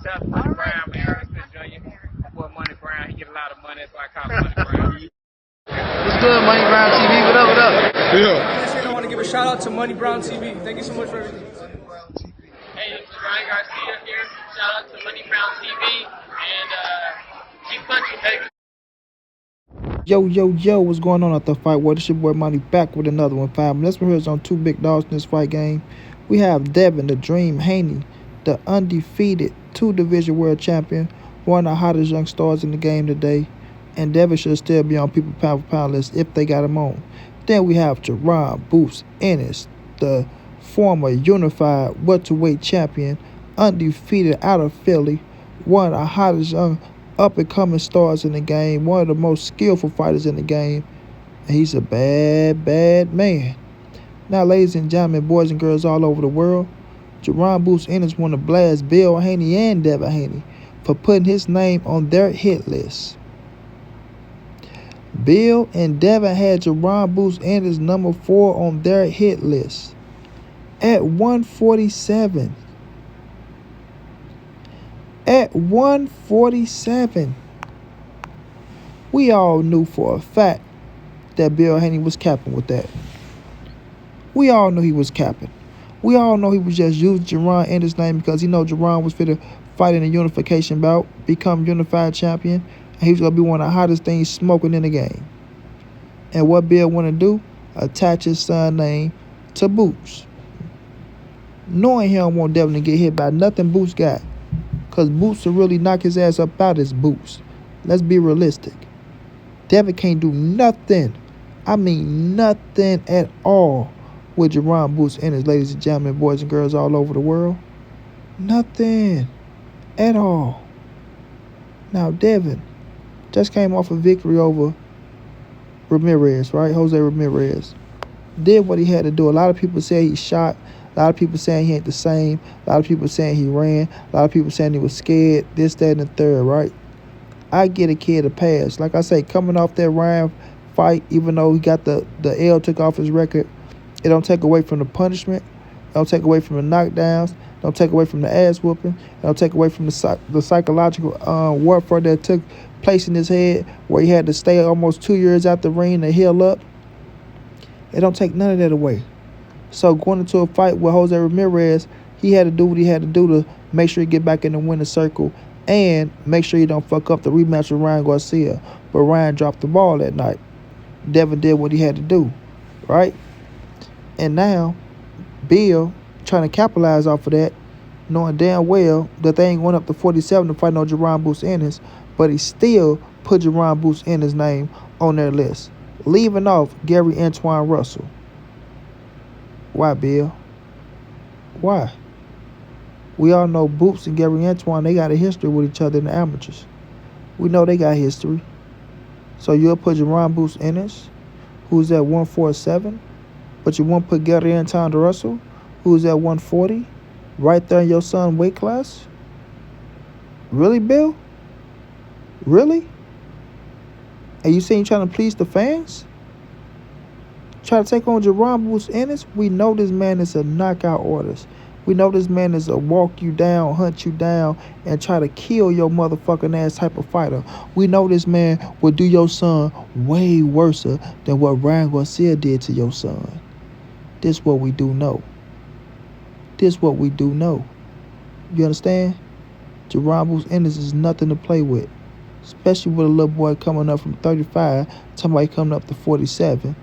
Shout out to Money Brown, man. Respect Junior. Boy, Money Brown, he get a lot of money. That's why I call him Money Brown. What's good, Money Brown TV? What up, what up? Yeah. I want to give a shout out to Money Brown TV. Thank you so much for everything. Hey, this is Ryan Garcia here. Shout out to Money Brown TV and keep punching, baby. Yo, what's going on at the fight? Well, this your boy Money back with another one, fam. Let's hear on two big dogs in this fight game. We have Devin, the Dream Haney, the undefeated two-division world champion, one of the hottest young stars in the game today. And Devin should still be on people pound for pound list if they got him on. Then we have Jaron Boots Ennis, the former unified welterweight champion, undefeated out of Philly, one of the hottest young up-and-coming stars in the game, one of the most skillful fighters in the game. And he's a bad man. Now, ladies and gentlemen, boys and girls all over the world, Jaron Boots Ennis want to blast Bill Haney and Devin Haney for putting his name on their hit list. Bill and Devin had Jaron Boots Ennis number 4 on their hit list at 147. At 147. We all knew for a fact that Bill Haney was capping with that. We all knew he was capping. We all know he was just using Jaron Ennis' name because he know Jaron was fit to fight in a unification bout, become unified champion, and he was going to be one of the hottest things smoking in the game. And what Bill want to do? Attach his son's name to Boots. Knowing he don't want Devin to get hit by nothing Boots got. Because Boots will really knock his ass up out his boots. Let's be realistic. Devin can't do nothing. I mean nothing at all with Jaron Boots Ennis, ladies and gentlemen, boys and girls all over the world. Nothing at all. Now, Devin just came off a victory over Ramirez, right? Jose Ramirez. Did what he had to do. A lot of people say he shot. A lot of people saying he ain't the same. A lot of people saying he ran. A lot of people saying he was scared. This, that, and the third, right? I get a kid a pass. Like I say, coming off that Ryan fight, even though he got the L took off his record, it don't take away from the punishment. It don't take away from the knockdowns. It don't take away from the ass whooping. It don't take away from the psychological warfare that took place in his head, where he had to stay almost 2 years out the ring to heal up. It don't take none of that away. So going into a fight with Jose Ramirez, he had to do what he had to do to make sure he get back in the winning circle and make sure he don't fuck up the rematch with Ryan Garcia. But Ryan dropped the ball that night. Devin did what he had to do, right? And now, Bill trying to capitalize off of that, knowing damn well that they ain't going up to 47 to fight no Jaron Boots Ennis, but he still put Jaron Boots Ennis' name on their list, leaving off Gary Antoine Russell. Why, Bill? Why? We all know Boots and Gary Antoine, they got a history with each other in the amateurs. We know they got history. So you'll put Jaron Boots Ennis, who's at 147, but you won't put Gary Antoine Russell, who's at 140, right there in your son's weight class? Really, Bill? Really? And you saying you trying to please the fans? Try to take on Jaron Boots Ennis? We know this man is a knockout artist. We know this man is a walk you down, hunt you down, and try to kill your motherfucking ass type of fighter. We know this man will do your son way worse than what Ryan Garcia did to your son. This what we do know. This what we do know. You understand? Jaron Boots Ennis is nothing to play with. Especially with a little boy coming up from 35, somebody coming up to 47,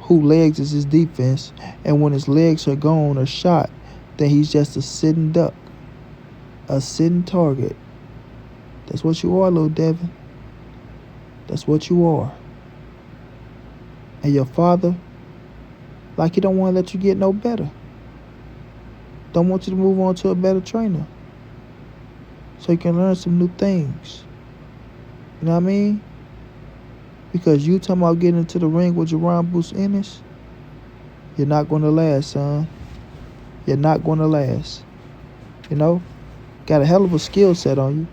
who legs is his defense, and when his legs are gone or shot, then he's just a sitting duck, a sitting target. That's what you are, little Devin. That's what you are. And your father, like he don't want to let you get no better. Don't want you to move on to a better trainer, so you can learn some new things. You know what I mean? Because you talking about getting into the ring with Jaron Boots Ennis, you're not going to last, son. You're not going to last. You know? Got a hell of a skill set on you.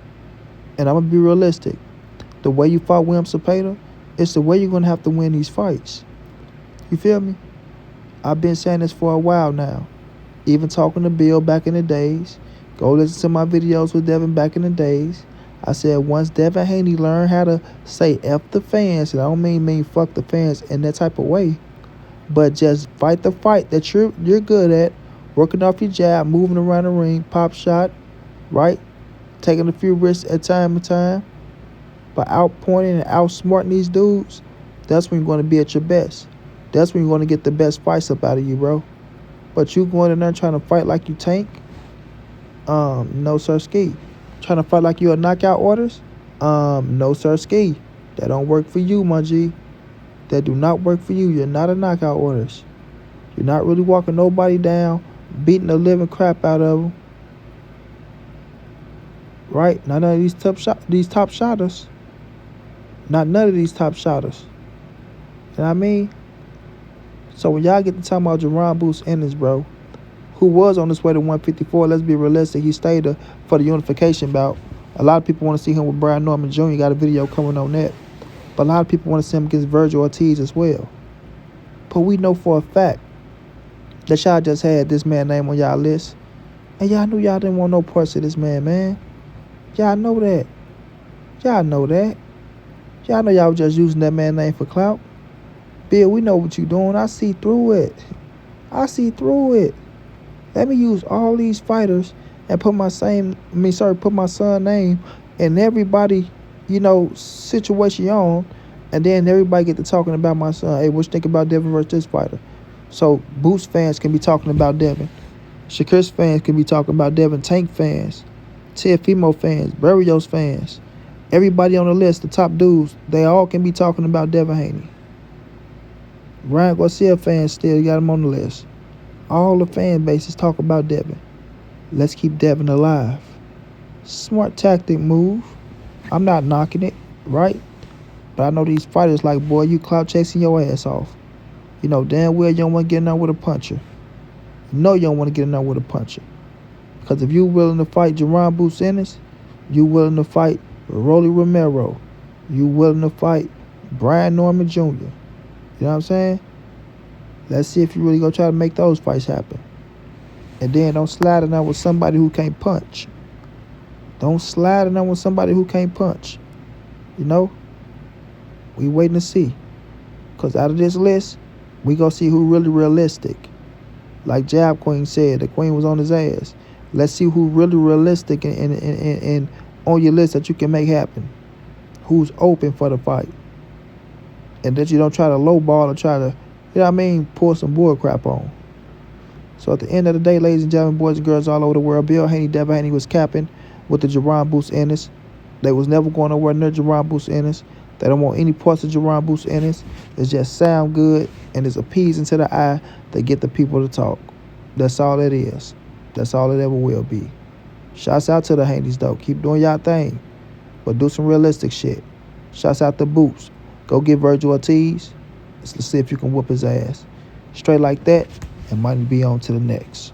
And I'm going to be realistic. The way you fought William Cepeda, it's the way you're going to have to win these fights. You feel me? I've been saying this for a while now. Even talking to Bill back in the days. Go listen to my videos with Devin back in the days. I said once Devin Haney learned how to say F the fans, and I don't mean fuck the fans in that type of way, but just fight the fight that you're good at, working off your jab, moving around the ring, pop shot, right? Taking a few risks at time to time, by outpointing and outsmarting these dudes, that's when you're going to be at your best. That's when you're going to get the best fights up out of you, bro. But you going in there trying to fight like you Tank? No sir ski. Trying to fight like you a knockout orders? No sir ski. That don't work for you, my G. That do not work for you. You're not a knockout orders. You're not really walking nobody down, beating the living crap out of them. Right? None of these top shotters. Not none of these top shotters. You know what I mean? So when y'all get to talking about Jaron Boost Ennis, bro, who was on his way to 154, let's be realistic, he stayed for the unification bout. A lot of people want to see him with Brian Norman Jr. Got a video coming on that. But a lot of people want to see him against Virgil Ortiz as well. But we know for a fact that y'all just had this man name on y'all list. And y'all knew y'all didn't want no parts of this man. Y'all know that. Y'all know that. Y'all know y'all was just using that man name for clout. Bill, we know what you doing. I see through it. Let me use all these fighters and put my son name in everybody, situation on, and then everybody get to talking about my son. Hey, what you think about Devin versus this fighter? So Boost fans can be talking about Devin. Shakur's fans can be talking about Devin. Tank fans, TFMO fans, Barrios fans, everybody on the list, the top dudes, they all can be talking about Devin Haney. Ryan Garcia fans still got him on the list. All the fan bases talk about Devin. Let's keep Devin alive. Smart tactic move. I'm not knocking it, right? But I know these fighters like, boy, you clout chasing your ass off. You know damn well you don't want to get in there with a puncher. You know you don't want to get in there with a puncher. Because if you willing to fight Jaron Boost Ennis, you willing to fight Rolly Romero, you willing to fight Brian Norman Jr., you know what I'm saying? Let's see if you really go try to make those fights happen. And then don't slide in there with somebody who can't punch. Don't slide in there with somebody who can't punch. You know? We waiting to see. Because out of this list, we gonna see who really realistic. Like Jab Queen said, the queen was on his ass. Let's see who really realistic and on your list that you can make happen. Who's open for the fight. And that you don't try to lowball or try to, pour some bull crap on. So at the end of the day, ladies and gentlemen, boys and girls all over the world, Devin Haney was capping with the Jaron Boost Ennis. They was never going nowhere near Jaron Boost Ennis. They don't want any parts of Jaron Boost Ennis. It just sound good and it's appeasing to the eye to get the people to talk. That's all it is. That's all it ever will be. Shouts out to the Haneys though. Keep doing y'all thing. But do some realistic shit. Shouts out to Boots. Go get Virgil Ortiz. Let's see if you can whoop his ass. Straight like that, and might be on to the next.